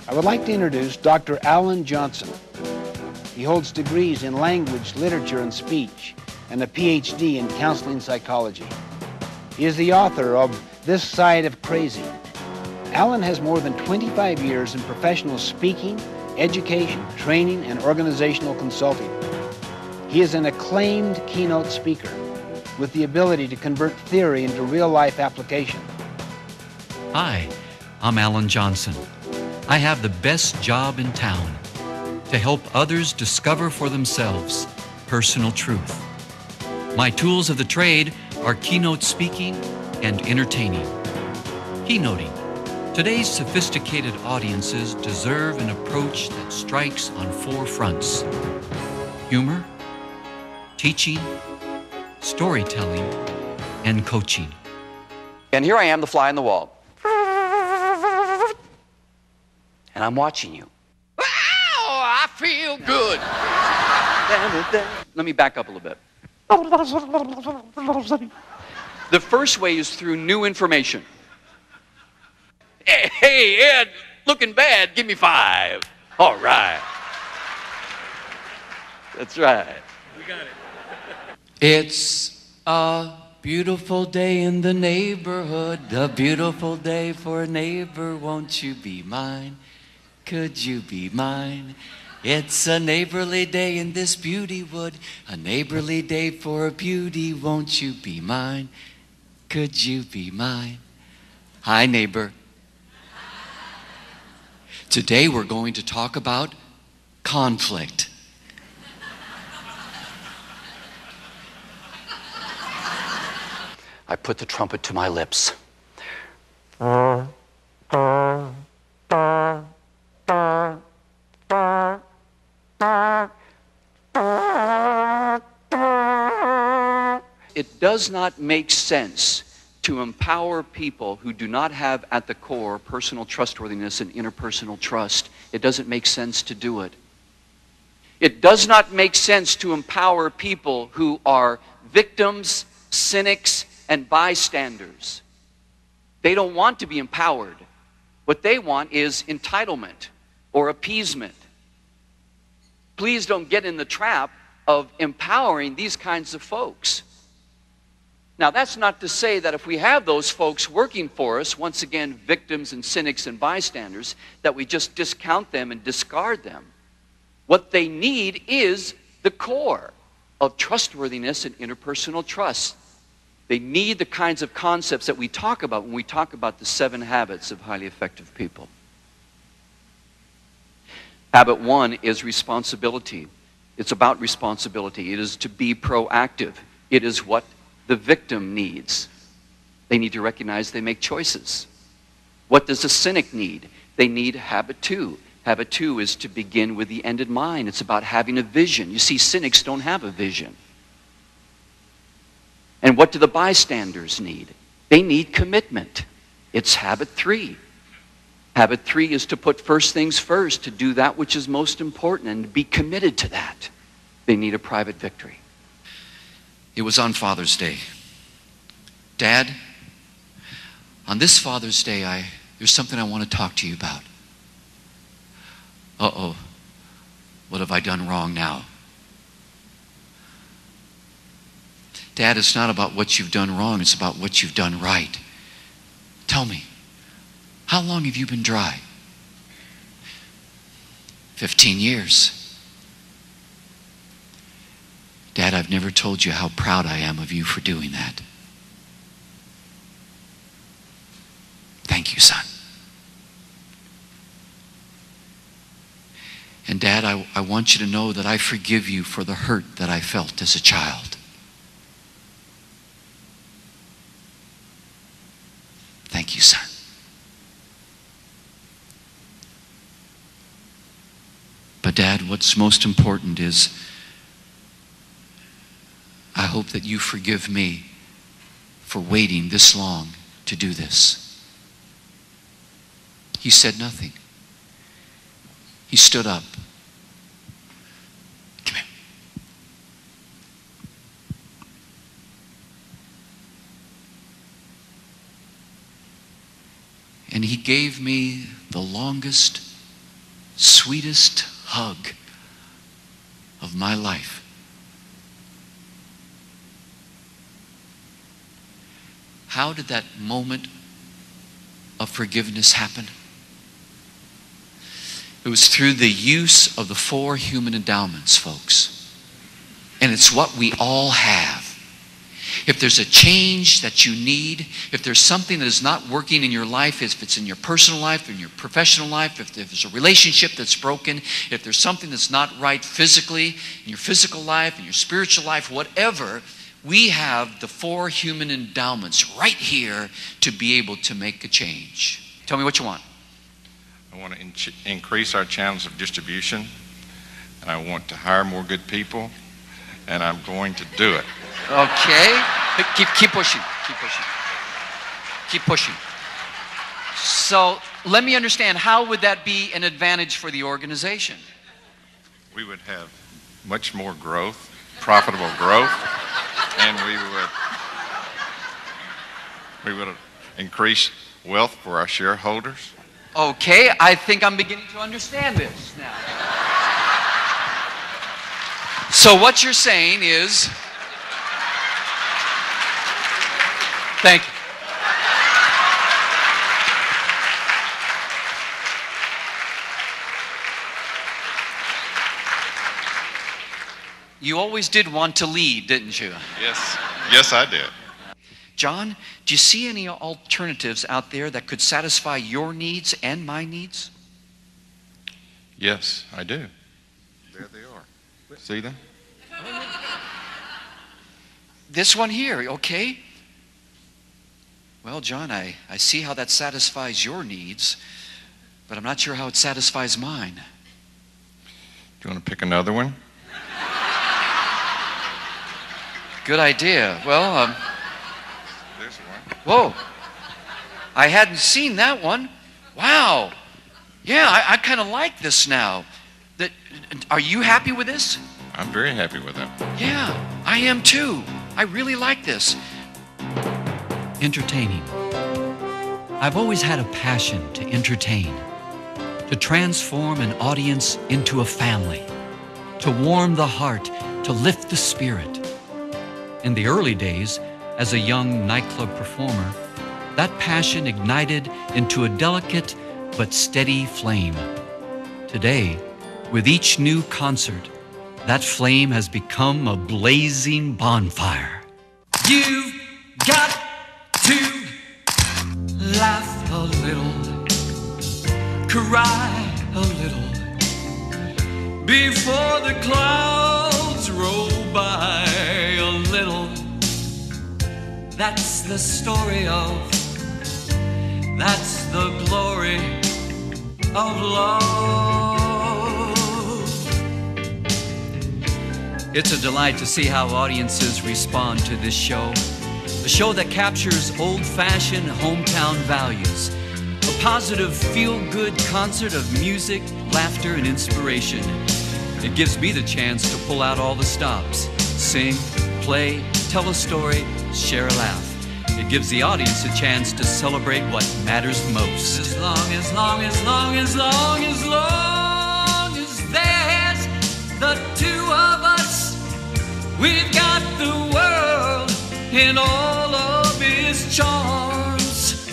I would like to introduce Dr. Alan Johnson. He holds degrees in language, literature, and speech, and a PhD in counseling psychology. He is the author of This Side of Crazy. Alan has more than 25 years in professional speaking, education, training, and organizational consulting. He is an acclaimed keynote speaker with the ability to convert theory into real-life application. Hi, I'm Alan Johnson. I have the best job in town to help others discover for themselves personal truth. My tools of the trade are keynote speaking and entertaining. Keynoting. Today's sophisticated audiences deserve an approach that strikes on 4 fronts: humor, teaching, storytelling, and coaching. And here I am, the fly on the wall. And I'm watching you. Wow, I feel good. Let me back up a little bit. The first way is through new information. Hey, Ed, looking bad, give me 5. All right. That's right. We got it. It's a beautiful day in the neighborhood, a beautiful day for a neighbor. Won't you be mine? Could you be mine? It's a neighborly day in this beauty wood, a neighborly day for a beauty. Won't you be mine? Could you be mine? Hi, neighbor. Today we're going to talk about conflict. I put the trumpet to my lips. It does not make sense to empower people who do not have at the core personal trustworthiness and interpersonal trust. It doesn't make sense to do it. It does not make sense to empower people who are victims, cynics, and bystanders. They don't want to be empowered. What they want is entitlement or appeasement. Please don't get in the trap of empowering these kinds of folks. Now, that's not to say that if we have those folks working for us, once again, victims and cynics and bystanders, that we just discount them and discard them. What they need is the core of trustworthiness and interpersonal trust. They need the kinds of concepts that we talk about when we talk about the 7 habits of highly effective people. Habit 1 is responsibility. It's about responsibility. It is to be proactive. It is what the victim needs. They need to recognize they make choices. What does a cynic need? They need habit 2. Habit 2 is to begin with the end in mind. It's about having a vision. You see, cynics don't have a vision. And what do the bystanders need? They need commitment. It's habit 3. Habit 3 is to put first things first, to do that which is most important and to be committed to that. They need a private victory. It was on Father's Day. Dad, on this Father's Day, there's something I want to talk to you about. Uh-oh, what have I done wrong now? Dad, it's not about what you've done wrong, it's about what you've done right. Tell me, how long have you been dry? 15 years. Dad, I've never told you how proud I am of you for doing that. Thank you, son. And Dad, I want you to know that I forgive you for the hurt that I felt as a child. Thank you, son. But Dad, what's most important is I hope that you forgive me for waiting this long to do this. He said nothing. He stood up. Come here. And he gave me the longest sweetest hug of my life. How did that moment of forgiveness happen? It was through the use of the 4 human endowments, folks. And it's what we all have. If there's a change that you need, if there's something that is not working in your life, if it's in your personal life, in your professional life, if there's a relationship that's broken, if there's something that's not right physically, in your physical life, in your spiritual life, whatever, we have the 4 human endowments right here to be able to make a change. Tell me what you want. I want to increase our channels of distribution, and I want to hire more good people, and I'm going to do it. Okay. Keep pushing. Keep pushing. Keep pushing. So let me understand, how would that be an advantage for the organization? We would have much more growth, profitable growth, and we would increase wealth for our shareholders. Okay, I think I'm beginning to understand this now. So what you're saying is, thank you. You always did want to lead, didn't you? Yes, yes, I did. John, do you see any alternatives out there that could satisfy your needs and my needs? Yes, I do. There they are. See them? This one here, okay? Well, John, I see how that satisfies your needs, but I'm not sure how it satisfies mine. Do you want to pick another one? Good idea. Well, There's one. whoa. I hadn't seen that one. Wow. Yeah, I kind of like this now. Are you happy with this? I'm very happy with them. Yeah, I am too. I really like this. Entertaining. I've always had a passion to entertain, to transform an audience into a family, to warm the heart, to lift the spirit. In the early days, as a young nightclub performer, that passion ignited into a delicate but steady flame. Today, with each new concert, that flame has become a blazing bonfire. You've got to laugh a little, cry a little, before the clouds roll by a little. That's the story of, that's the glory of love. It's a delight to see how audiences respond to this show. A show that captures old-fashioned hometown values. A positive, feel-good concert of music, laughter, and inspiration. It gives me the chance to pull out all the stops. Sing, play, tell a story, share a laugh. It gives the audience a chance to celebrate what matters most. As long as there's the two of us, we've got the world in all of its charms.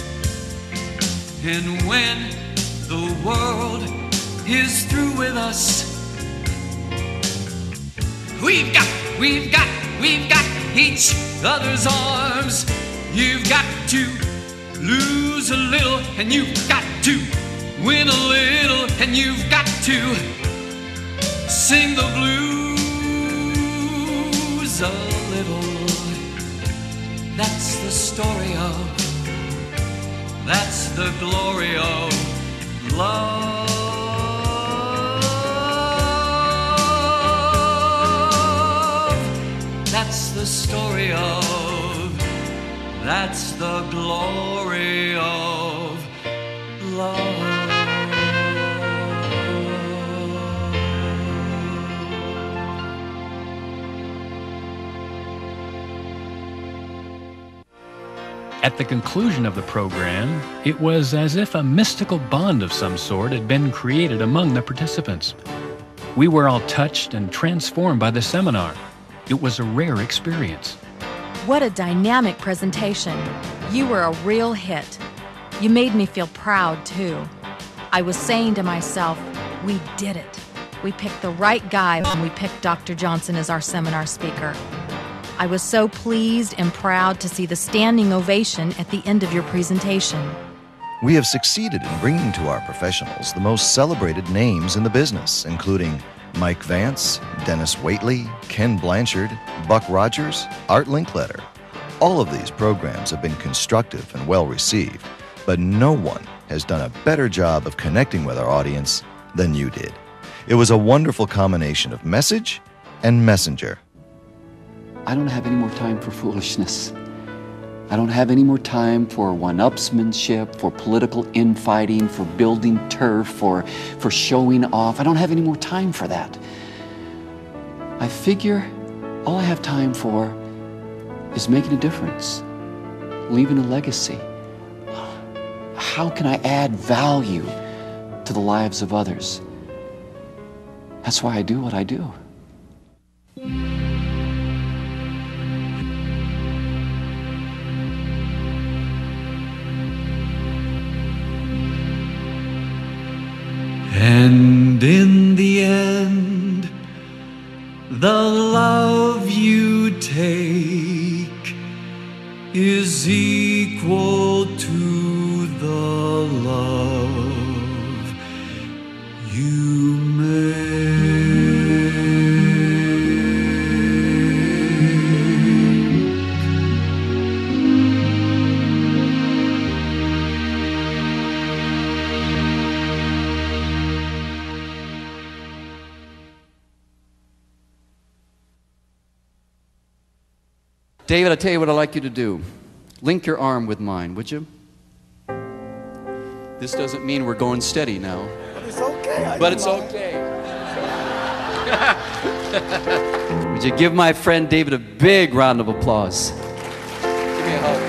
And when the world is through with us, we've got each other's arms. You've got to lose a little, and you've got to win a little, and you've got to sing the blues a little. That's the story of, that's the glory of love. That's the story of, that's the glory of love. At the conclusion of the program, it was as if a mystical bond of some sort had been created among the participants. We were all touched and transformed by the seminar. It was a rare experience. What a dynamic presentation. You were a real hit. You made me feel proud, too. I was saying to myself, we did it. We picked the right guy when we picked Dr. Johnson as our seminar speaker. I was so pleased and proud to see the standing ovation at the end of your presentation. We have succeeded in bringing to our professionals the most celebrated names in the business, including Mike Vance, Dennis Waitley, Ken Blanchard, Buck Rogers, Art Linkletter. All of these programs have been constructive and well received, but no one has done a better job of connecting with our audience than you did. It was a wonderful combination of message and messenger. I don't have any more time for foolishness. I don't have any more time for one-upsmanship, for political infighting, for building turf, for showing off. I don't have any more time for that. I figure all I have time for is making a difference, leaving a legacy. How can I add value to the lives of others? That's why I do what I do. And in the end, the love you take is equal to the love you make. David, I'll tell you what I'd like you to do. Link your arm with mine, would you? This doesn't mean we're going steady now. But it's okay. But it's okay. Would you give my friend David a big round of applause? Give me a hug.